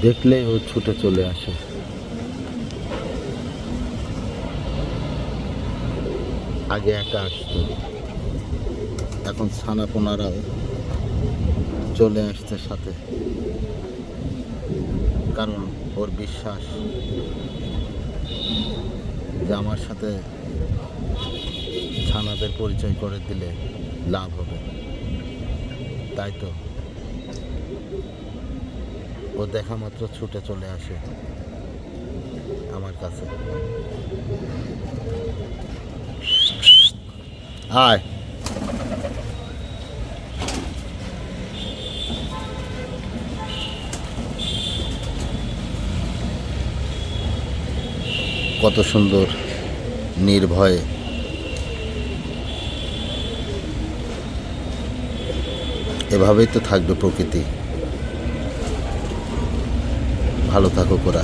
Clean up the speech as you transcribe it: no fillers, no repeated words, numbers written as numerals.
দেখলেই ও ছুটে চলে আসে। আগে একা আসতো, এখন ছানাপোনারাও চলে আসছে সাথে, কারণ ওর বিশ্বাস যে আমার সাথে ছানাদের পরিচয় করে দিলে লাভ হবে। তাই তো ও দেখা মাত্র ছুটে চলে আসে আমার কাছে। আয়, কত সুন্দর নির্ভয়ে। এভাবেই তো থাকবে প্রকৃতি। ভালো থাকুক ওরা।